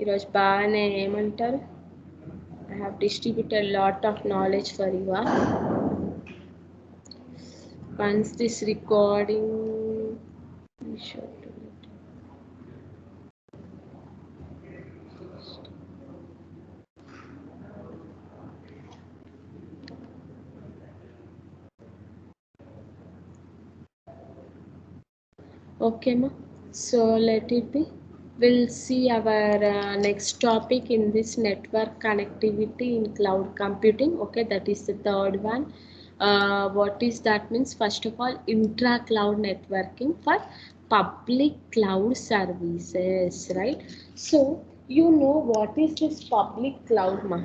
ఈరోజు బాగానే ఏమంటారు, I have distributed lot of knowledge for you. Once this recording, be sure to okay, ma. So let it be. We'll see our next topic in this network connectivity in cloud computing. Okay, that is the third one. What is that means? First of all, intra cloud networking for public cloud services, right? So you know what is this public cloud, ma?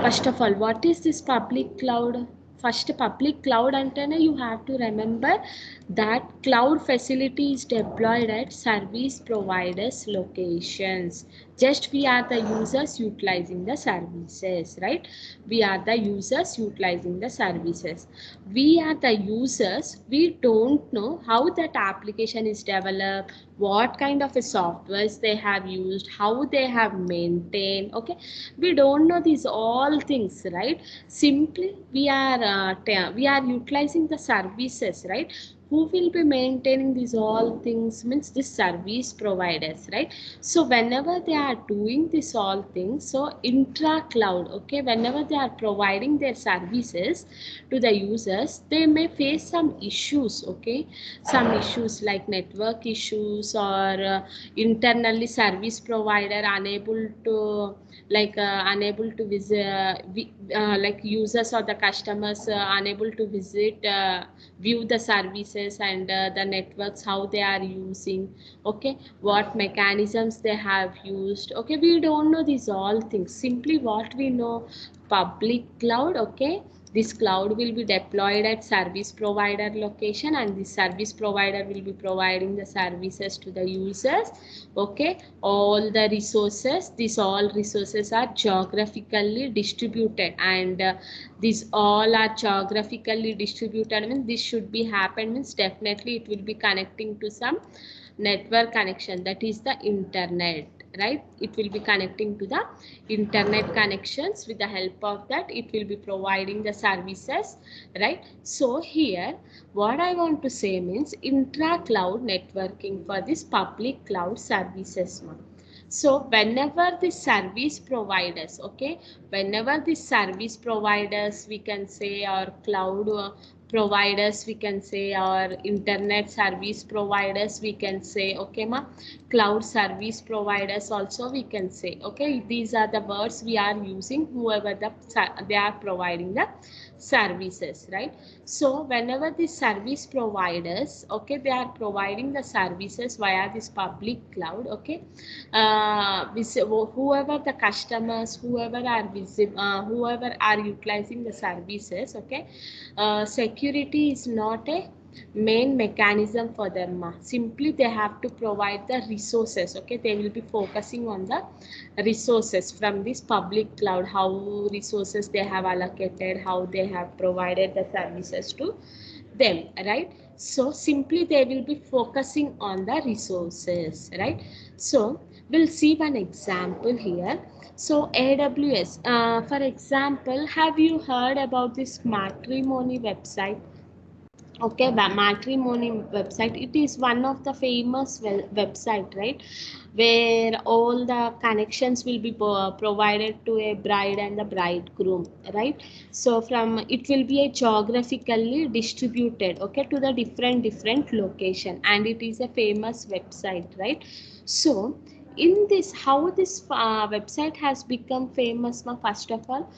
First of all, what is this public cloud? First, public cloud antenna, you have to remember that cloud facility is deployed at service providers locations. Just we are the users utilizing the services, right? We are the users utilizing the services. We are the users, we don't know how that application is developed, what kind of a softwares they have used, how they have maintained. Okay, we don't know these all things, right? Simply we are we are utilizing the services, right? Who will be maintaining these all things means the service providers, right? So whenever they are doing this all things, so intra cloud, okay, whenever they are providing their services to the users, they may face some issues. Okay, some issues like network issues, or internally service provider unable to unable to visit, like users or the customers unable to visit, view the services and the networks how they are using. Okay, what mechanisms they have used. Okay, we don't know these all things. Simply what we know, public cloud. Okay, this cloud will be deployed at service provider location, and the service provider will be providing the services to the users. Okay, all the resources, these all resources are geographically distributed, and these all are geographically distributed means this should be happen means definitely it will be connecting to some network connection, that is the internet, right? It will be connecting to the internet connections. With the help of that, it will be providing the services, right? So here what I want to say means intra cloud networking for this public cloud services, ma. So whenever the service providers, okay, whenever the service providers, we can say, or cloud providers, we can say, or internet service providers, we can say, okay, ma, cloud service providers also we can say. Okay, these are the words we are using, whoever they are providing the services, right? So whenever the service providers, okay, they are providing the services via this public cloud. Okay, whoever the customers, whoever are utilizing the services. Okay, security is not a main mechanism for them. Simply they have to provide the resources. Okay, they will be focusing on the resources from this public cloud, how resources they have allocated, how they have provided the services to them, right? So simply they will be focusing on the resources, right? So we'll see one example here. So AWS, for example, have you heard about this matrimony website? Okay, matrimony website, it is one of the famous website, right, where all the connections will be provided to a bride and the bridegroom, right? So from it will be a geographically distributed, okay, to the different location, and it is a famous website, right? So in this, how this website has become famous, first of all,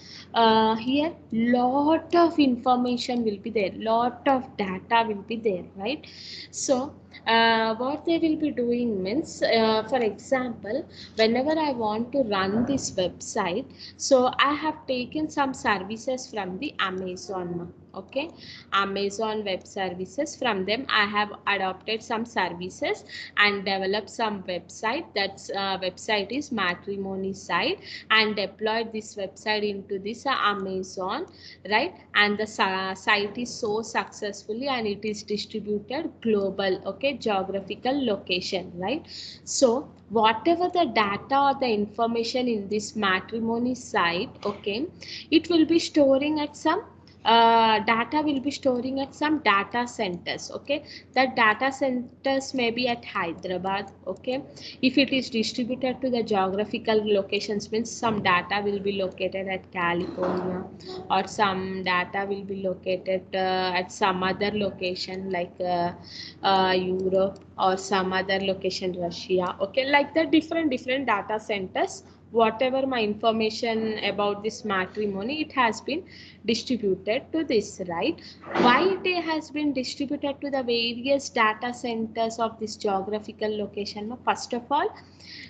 here lot of information will be there, lot of data will be there, right? So what they will be doing means, for example, whenever I want to run this website, so I have taken some services from the Amazon. Okay, Amazon web services, from them I have adopted some services and developed some website. That's website is matrimony site, and deployed this website into this Amazon, right? And the site is so successfully, and it is distributed global, okay, geographical location, right? So whatever the data or the information in this matrimony site, okay, it will be storing at some data will be storing at some data centers. Okay, that data centers may be at Hyderabad. Okay, if it is distributed to the geographical locations, means some data will be located at California, or some data will be located at some other location like Europe, or some other location Russia. Okay, like the different data centers, whatever my information about this matrimony, it has been distributed to this, right? Why it has been distributed to the various data centers of this geographical location? First of all,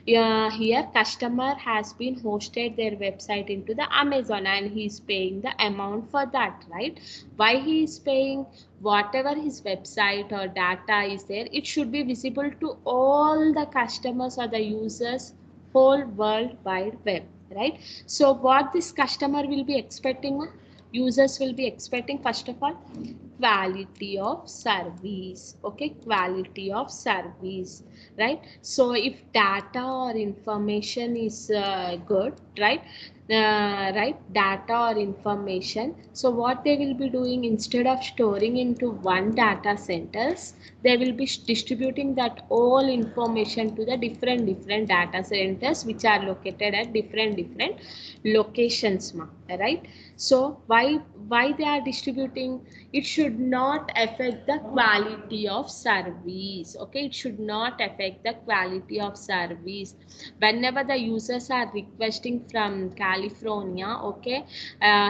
here customer has been hosted their website into the Amazon, and he is paying the amount for that, right? Why he is paying? Whatever his website or data is there, it should be visible to all the customers or the users whole world wide web, right? So what this customer will be expecting, users will be expecting, first of all, quality of service. Okay, quality of service, right? So if data or information is good, right? Right, data or information, so what they will be doing, instead of storing into one data centers, they will be distributing that all information to the different data centers which are located at different locations, right? So why they are distributing? It should not affect the quality of service. Okay, it should not affect the quality of service. Whenever the users are requesting from California, okay,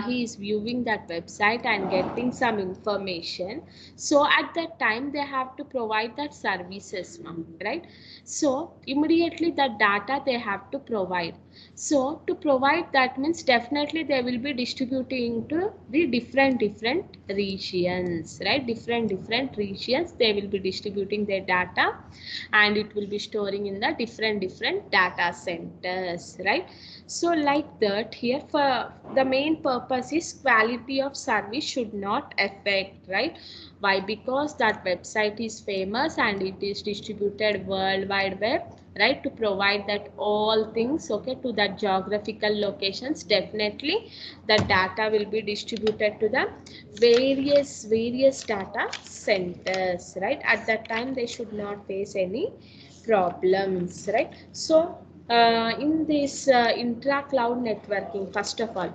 he is viewing that website and getting some information, so at that time they have to provide that services, right? So immediately the data they have to provide. So to provide that means definitely they will be distributing to the different regions, right? Different regions they will be distributing their data, and it will be storing in the different data centers, right? So like that, here for the main purpose is quality of service should not affect, right? Why? Because that website is famous and it is distributed world wide web, right? To provide that all things, okay, to that geographical locations, definitely the data will be distributed to the various data centers, right? At that time they should not face any problems, right? So in this intra cloud networking, first of all,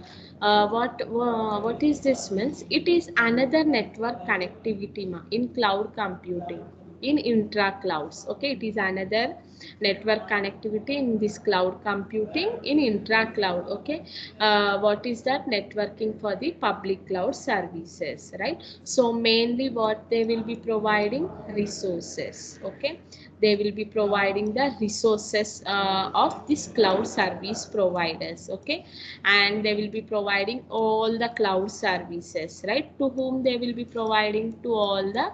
what is this means? It is another network connectivity in cloud computing, in intra clouds. Okay, it is another network connectivity in this cloud computing in intra cloud. Okay, what is that? Networking for the public cloud services, right? So mainly what they will be providing? Resources. Okay, they will be providing the resources of this cloud service providers. Okay, and they will be providing all the cloud services, right? To whom they will be providing? To all the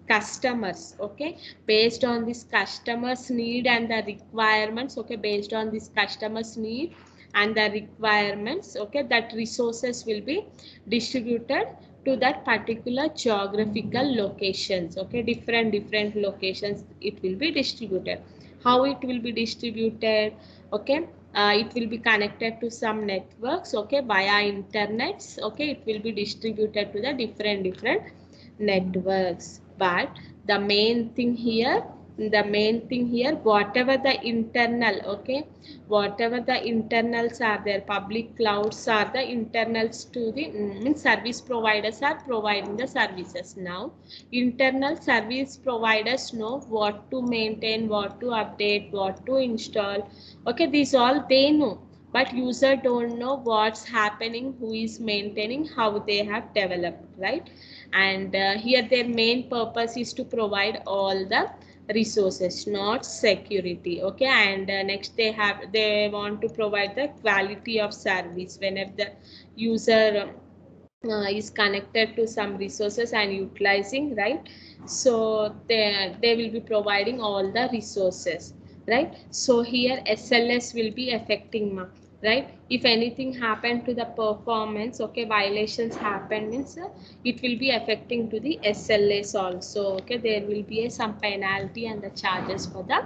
customers. Okay, based on this customers need and the requirements. Okay, based on this customers need and the requirements, okay, that resources will be distributed to that particular geographical locations. Okay, different locations it will be distributed. How it will be distributed? Okay, it will be connected to some networks, okay, via internets. Okay, it will be distributed to the different networks. But the main thing here, whatever the internal, okay, whatever the internals are there, public clouds are the internals to the means service providers are providing the services. Now internal service providers know what to maintain, what to update, what to install. Okay, these all they know, but user don't know what's happening, who is maintaining, how they have developed, right? And here their main purpose is to provide all the resources, not security. Okay, and next they want to provide the quality of service. Whenever the user is connected to some resources and utilizing, right? So they will be providing all the resources, right? So here SLS will be affecting, right? If anything happened to the performance, okay, violations happen means it will be affecting to the SLS also. Okay, there will be some penalty and the charges for the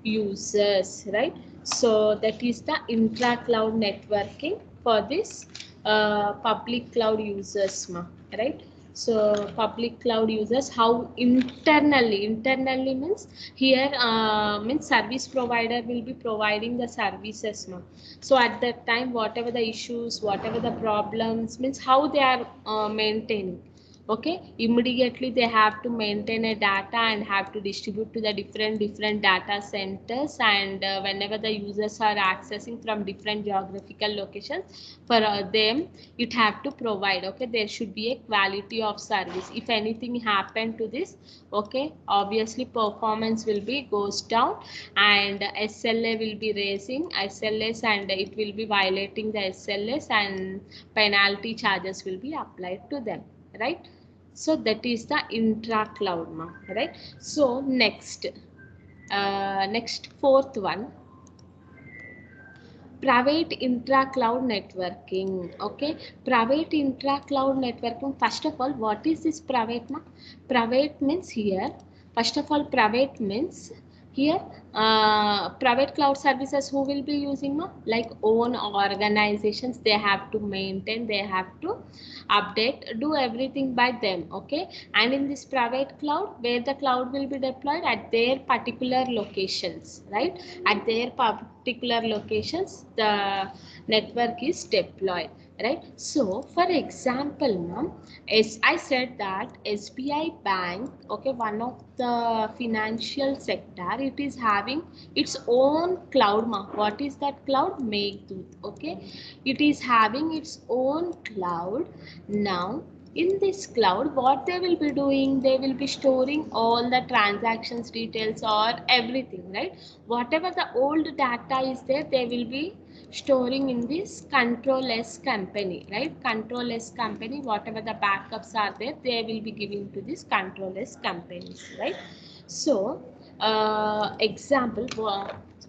users, right? So that is the intra cloud networking for this public cloud users, right? So public cloud users, how internally means here means service provider will be providing the services, so at that time whatever the issues, whatever the problems, means how they are maintaining. Okay, immediately they have to maintain a data and have to distribute to the different data centers, and whenever the users are accessing from different geographical locations, for them it have to provide. Okay, there should be a quality of service. If anything happened to this, okay, obviously performance will be goes down, and SLA will be raising SLAs, and it will be violating the SLAs, and penalty charges will be applied to them, right? So that is the intra cloud, right? So next fourth one, private intra cloud networking. Okay, private intra cloud networking, first of all, what is this private, private means here, first of all, private means here private cloud services who will be using, like own organizations, they have to maintain, they have to update, do everything by them. Okay, and in this private cloud, where the cloud will be deployed at their particular locations, right? At their particular locations the network is deployed, right? So for example, as I said that SBI bank, okay, one of the financial sector, it is having its own cloud, what is that cloud? Meghdut. Okay, it is having its own cloud. Now in this cloud, what they will be doing, they will be storing all the transactions details or everything, right? Whatever the old data is there, they will be storing in this control S company, right? Control S company, whatever the backups are there, they will be giving to this control S companies, right? So example,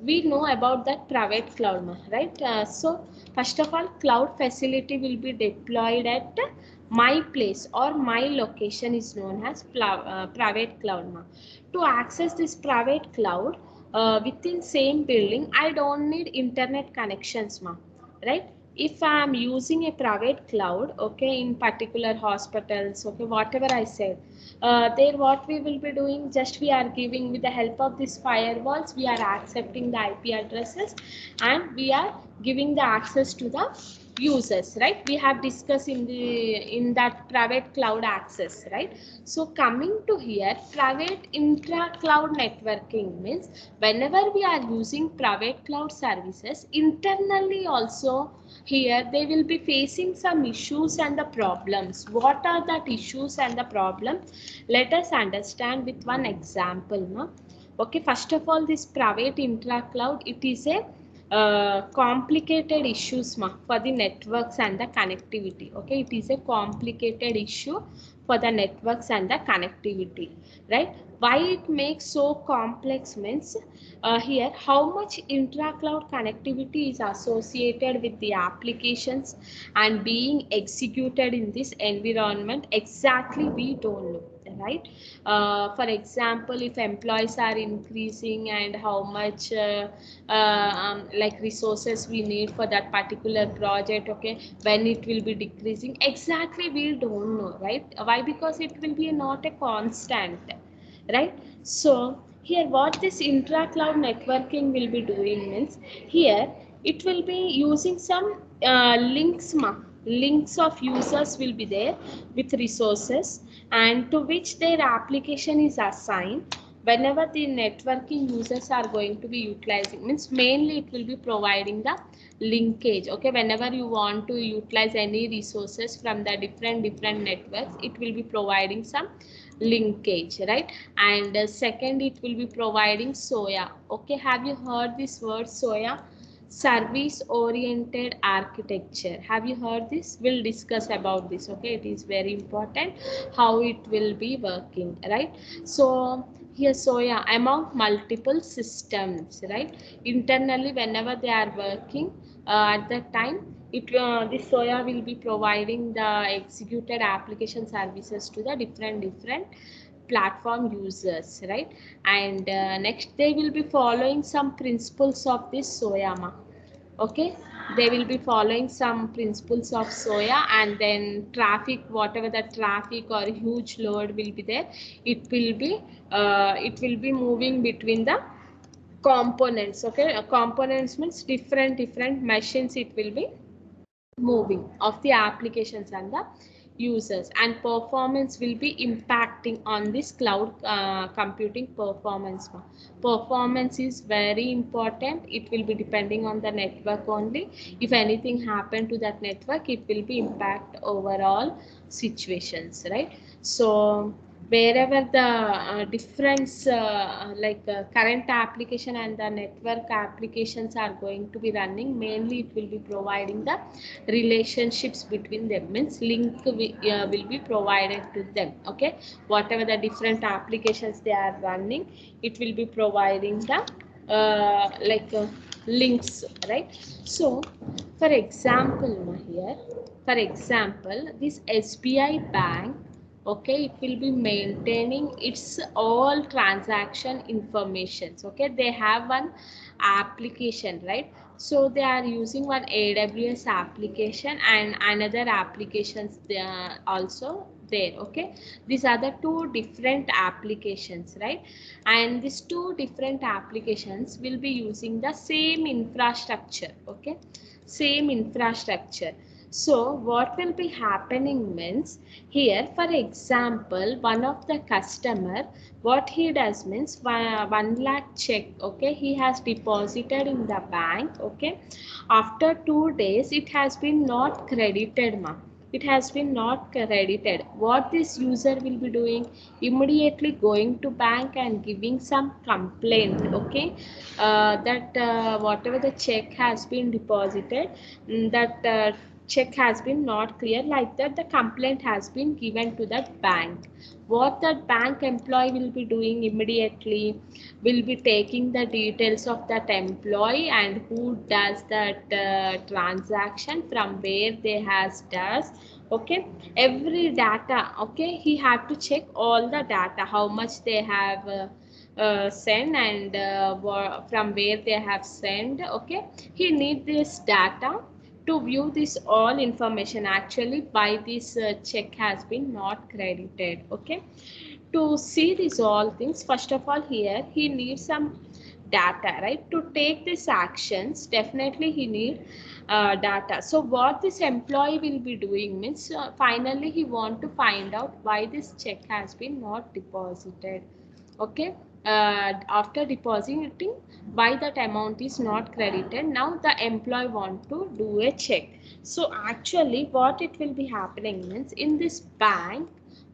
we know about that private cloud, right? So first of all, cloud facility will be deployed at my place or my location is known as private cloud. To access this private cloud within same building, I don't need internet connections, right? If I am using a private cloud, okay, in particular hospitals, okay, whatever I said, there what we will be doing, just we are giving, with the help of these firewalls, we are accepting the IP addresses, and we are giving the access to the users, right? We have discussed in that private cloud access, right? So coming to here, private intra cloud networking means whenever we are using private cloud services internally also, here they will be facing some issues and the problems. What are that issues and the problems? Let us understand with one example, okay. First of all, this private intra cloud, it is a complicated issues, for the networks and the connectivity. Okay, it is a complicated issue for the networks and the connectivity, right? Why it makes so complex means here how much intra cloud connectivity is associated with the applications and being executed in this environment, exactly we don't know, right? For example, if employees are increasing, and how much like resources we need for that particular project, okay, when it will be decreasing, exactly we don't know, right? Why? Because it will be not a constant, right? So here what this intra cloud networking will be doing means, here it will be using some links of users will be there with resources, and to which their application is assigned. Whenever the networking users are going to be utilizing, means mainly it will be providing the linkage. Okay, whenever you want to utilize any resources from the different networks, it will be providing some linkage, right? And second, it will be providing SOA. Okay, have you heard this word SOA? Service oriented architecture. Have you heard this? We'll discuss about this. Okay, it is very important how it will be working, right? So here SOA, among multiple systems, right? Internally, whenever they are working, at that time, it this SOA will be providing the executed application services to the different platform users, right? And next they will be following some principles of this SOYAMA. Okay, they will be following some principles of SOA, and then traffic, whatever the traffic or huge load will be there, it will be moving between the components. Okay, components means different machines it will be moving of the applications and the users, and performance will be impacting on this cloud computing performance. Performance is very important. It will be depending on the network only. If anything happen to that network, it will be impact overall situations, right? So wherever the difference current application and the network applications are going to be running, mainly it will be providing the relationships between them, means link will be provided to them. Okay, whatever the different applications they are running, it will be providing the links, right? So for example, here, for example, this SBI bank, okay, it will be maintaining its all transaction informations. Okay, they have one application, right? So they are using one AWS application and another applications they are also there. Okay, these are the two different applications, right? And these two different applications will be using the same infrastructure. Okay, same infrastructure. So what will be happening means, here for example, one of the customer, what he does means 1 lakh check, okay, he has deposited in the bank. Okay, after 2 days it has been not credited, ma, it has been not credited. What this user will be doing, immediately going to bank and giving some complaint. Okay, that whatever the check has been deposited, that check has been not clear, like that the complaint has been given to that bank. What that bank employee will be doing, immediately will be taking the details of that employee and who does that transaction, from where they has does. Okay, every data. Okay, he had to check all the data, how much they have sent, and from where they have sent. Okay, he need this data to view this all information, actually why this check has been not credited. Okay, to see these all things, first of all, here he needs some data, right? To take these actions, definitely he need data. So what this employee will be doing means, finally he want to find out why this check has been not deposited. Okay, after depositing, why that amount is not credited, now the employee want to do a check. So actually what it will be happening means, in this bank,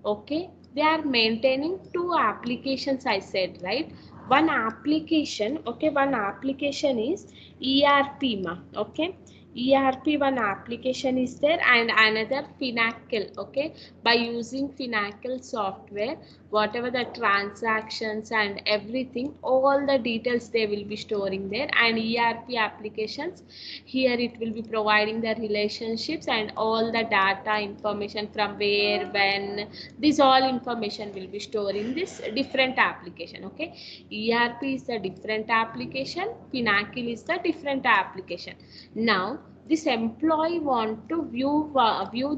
okay, they are maintaining two applications, I said, right? One application, okay, one application is ERP, ma, okay, ERP, one application is there, and another Finacle. Okay, by using Finacle software, whatever the transactions and everything, all the details they will be storing there. And ERP applications, here it will be providing the relationships and all the data information, from where, when, this all information will be stored in this different application. Okay, ERP is the different application, Finacle is the different application. Now this employee want to view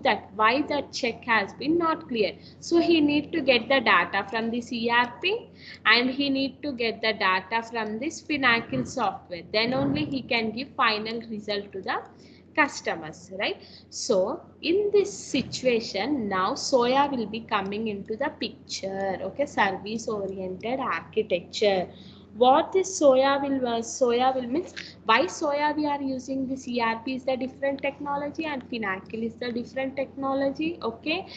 that why that check has been not clear. So he need to get the data from this ERP, and he need to get the data from this Finacle software. Then only he can give final result to the customers, right? So in this situation, now SOA will be coming into the picture. Okay, service oriented architecture. What is SOA will means, why SOA we are using this? ERP is the different technology and Finacle is the different technology. Okay,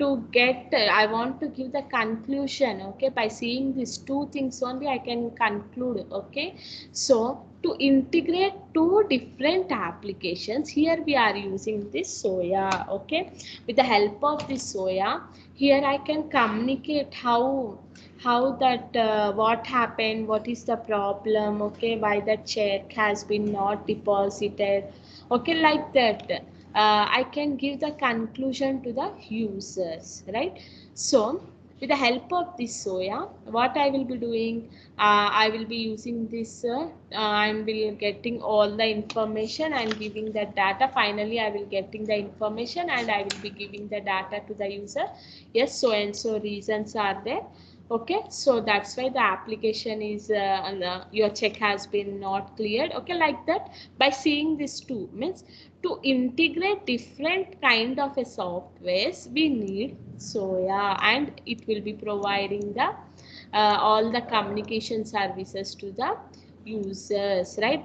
to get I want to give the conclusion. Okay, by seeing these two things only I can conclude. Okay, so to integrate two different applications, here we are using this SOA. Okay, with the help of this SOA, here I can communicate how that what happened, what is the problem. Okay, why the check has been not deposited. Okay, like that I can give the conclusion to the users, right? So with the help of this Soya, what I will be doing, I will be using this I will getting all the information and giving the data. Finally I will getting the information and I will be giving the data to the user. Yes, so and so reasons are there. Okay, so that's why the application is your check has been not cleared. Okay, like that. By seeing this two means to integrate different kind of a softwares we need Soya, and it will be providing the all the communication services to the users, right?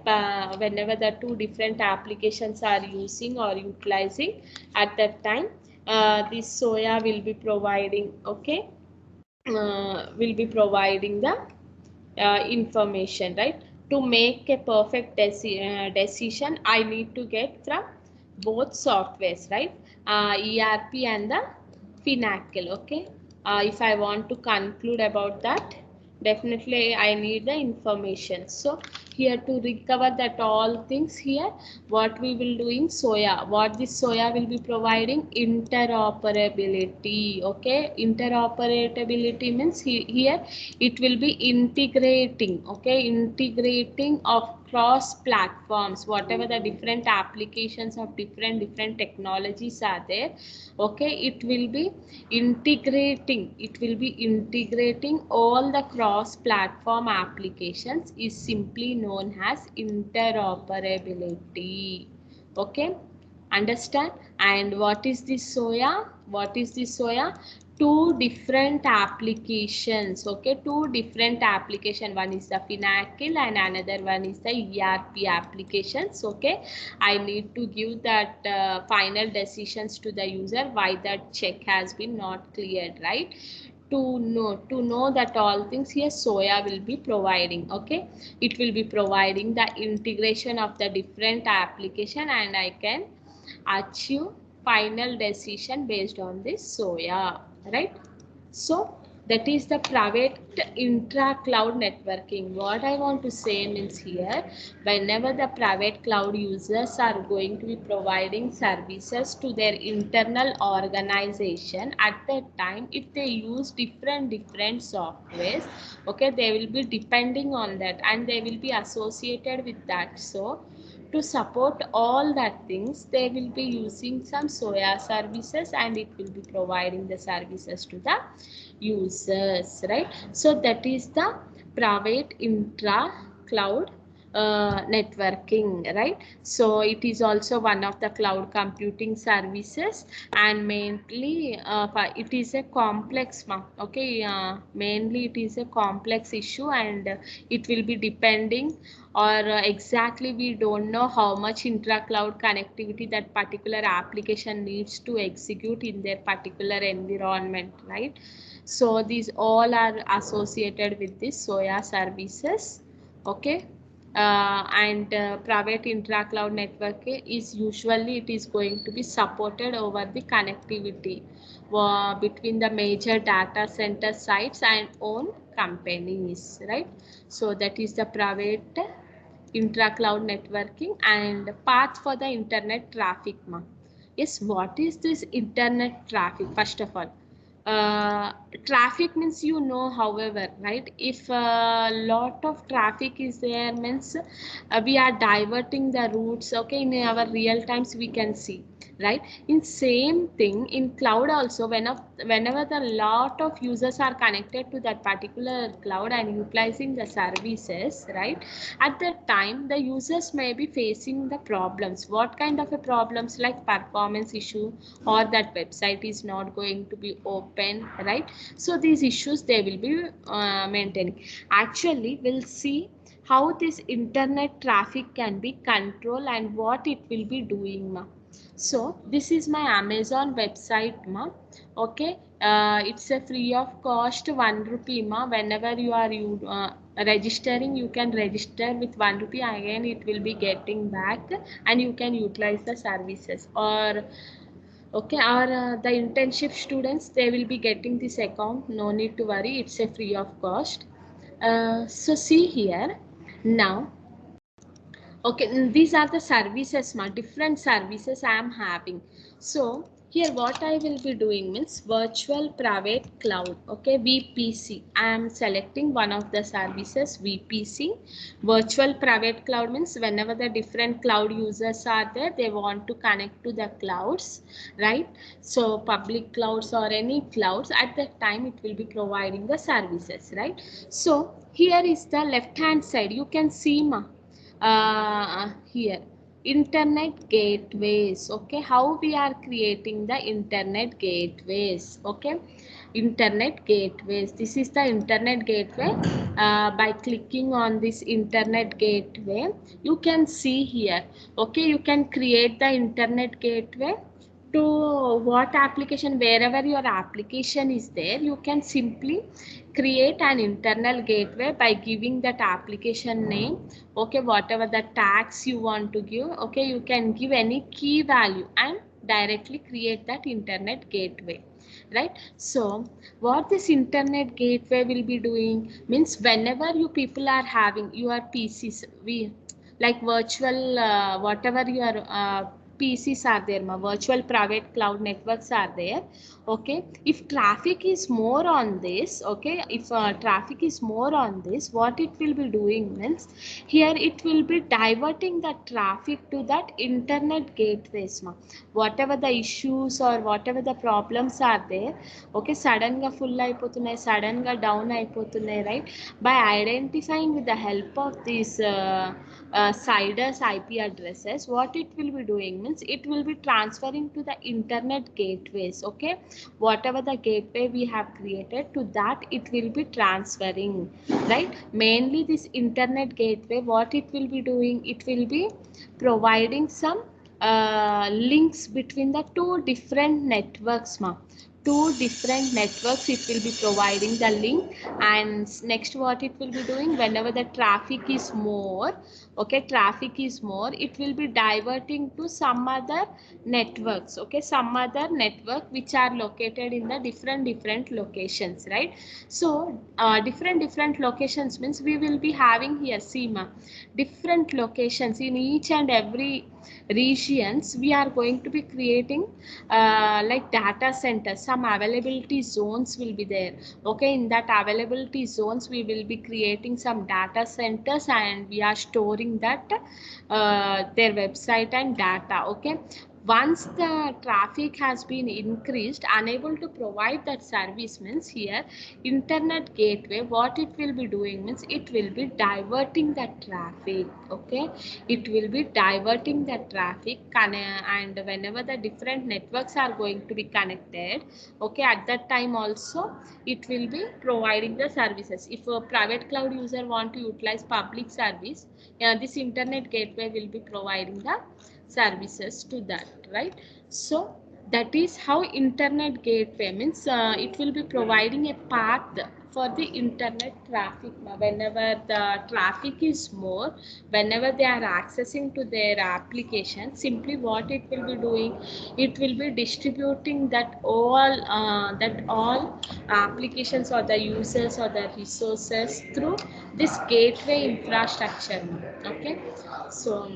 Whenever the two different applications are using or utilizing at that time, this Soya will be providing. Okay, will be providing the information, right? To make a perfect decision, I need to get from both softwares, right? ERP and the Finacle. Okay, if I want to conclude about that, definitely I need the information. So here to recover that all things, here what we will doing Soya, what this Soya will be providing interoperability. Okay, interoperability means here it will be integrating. Okay, integrating of cross platforms, whatever the different applications of different technologies are there. Okay, it will be integrating all the cross platform applications, is simply known as interoperability. Okay, understand? And what is this Soya? What is this Soya? Two different applications. Okay, two different application, one is the Finacle and another one is the ERP applications. Okay, I need to give that final decisions to the user why that check has been not cleared, right? To know that all things, here Soya will be providing. Okay, it will be providing the integration of the different application and I can achieve final decision based on this Soya, right? So that is the private intra-cloud networking. What I want to say means here, whenever the private cloud users are going to be providing services to their internal organization, at that time, if they use different softwares, okay, they will be depending on that and they will be associated with that. So to support all that things, they will be using some Soya services and it will be providing the services to the users, right? So that is the private intra cloud networking, right? So it is also one of the cloud computing services, and mainly it is a complex okay, mainly it is a complex issue, and it will be depending, or exactly we don't know how much intra cloud connectivity that particular application needs to execute in their particular environment, right? So these all are associated with this Soya services. Okay, and private intra-cloud network is usually it is going to be supported over the connectivity between the major data center sites and own companies, right? So that is the private intra-cloud networking. And path for the internet traffic. Yes, what is this internet traffic? First of all, uh, traffic means, however, right, if a lot of traffic is there means we are diverting the routes. Okay, in our real times we can see, right? In same thing in cloud also, whenever the lot of users are connected to that particular cloud and utilizing the services, right, at that time the users may be facing the problems. What kind of a problems? Like performance issue, or that website is not going to be open, right? So these issues they will be maintaining. Actually we'll see how this internet traffic can be controlled and what it will be doing, so this is my Amazon website, okay. It's a free of cost 1 rupee, whenever you are registering, you can register with 1 rupee. Again it will be getting back and you can utilize the services. Or okay, or the internship students, they will be getting this account, no need to worry, it's a free of cost. So see here now. Okay, these are the services, different services I am having. So Here what I will be doing means virtual private cloud, okay, VPC. I am selecting one of the services, VPC. Virtual private cloud means whenever the different cloud users are there, they want to connect to the clouds, right? So public clouds or any clouds, at that time it will be providing the services, right? So here is the left hand side, you can see here internet gateways. Okay, how we are creating the internet gateways. Okay, internet gateways, this is the internet gateway. By clicking on this internet gateway, you can see here. Okay, you can create the internet gateway to what application, wherever your application is there, you can simply create an internal gateway by giving that application name. Okay, whatever the tags you want to give, okay, you can give any key value and directly create that internet gateway, right? So what this internet gateway will be doing means whenever you people are having your PCs, we like virtual whatever your PCs are there, virtual private cloud networks are there. Okay, if traffic is more on this, okay, if traffic is more on this, what it will be doing means here it will be diverting the traffic to that internet gateways, whatever the issues or whatever the problems are there. Okay, sudden ga full అయిపోతున్నాయి, sudden ga down అయిపోతున్నాయి, right? By identifying with the help of these siders IP addresses, what it will be doing means it will be transferring to the internet gateways. Okay, whatever the gateway we have created, to that it will be transferring, right? Mainly this internet gateway, what it will be doing, it will be providing some links between the two different networks, two different networks it will be providing the link. And next what it will be doing, whenever the traffic is more, okay, traffic is more, it will be diverting to some other networks. Okay, some other network which are located in the different locations, right? So different locations means we will be having here SEMA, different locations in each and every regions. We are going to be creating like data centers, some availability zones will be there. Okay, in that availability zones we will be creating some data centers and we are storing that their website and data. Okay, once the traffic has been increased, unable to provide that service means here internet gateway, what it will be doing means it will be diverting the traffic. Okay, it will be diverting the traffic, and whenever the different networks are going to be connected, okay, at that time also it will be providing the services. If a private cloud user want to utilize public service, this internet gateway will be providing the services to that, right? So that is how internet gateway means it will be providing a path for the internet traffic. Whenever the traffic is more, whenever they are accessing to their application, simply what it will be doing, it will be distributing that all applications or the users or the resources through this gateway infrastructure. Okay, so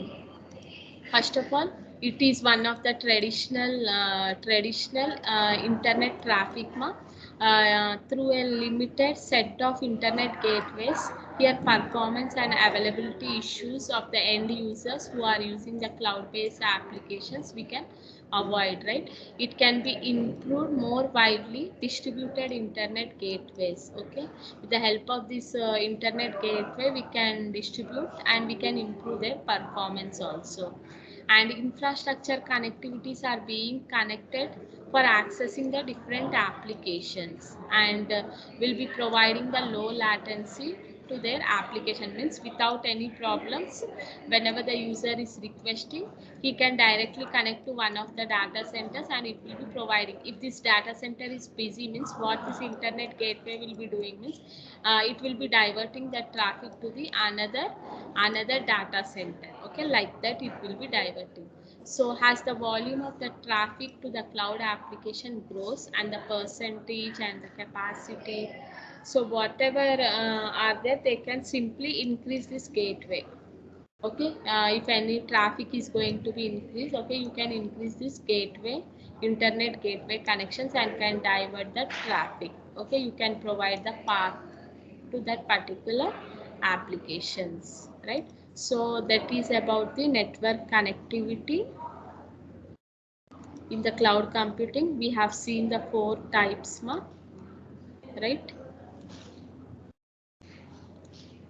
first of all, it is one of the traditional internet traffic, through a limited set of internet gateways. Here, performance and availability issues of the end users who are using the cloud-based applications we can avoid, right? It can be improved more widely distributed internet gateways. Okay, with the help of this internet gateway, we can distribute and we can improve their performance also. And infrastructure connectivities are being connected for accessing the different applications, and will be providing the low latency to their application means without any problems. Whenever the user is requesting, he can directly connect to one of the data centers and it will be providing. If this data center is busy means what this internet gateway will be doing means it will be diverting that traffic to the another data center. Okay, like that it will be diverting. So as the volume of the traffic to the cloud application grows and the percentage and the capacity, so whatever are there, they can simply increase this gateway. Okay, if any traffic is going to be increased, okay, you can increase this gateway internet gateway connections and can divert the traffic. Okay, you can provide the path to that particular applications, right? So that is about the network connectivity. In the cloud computing we have seen the four types, right?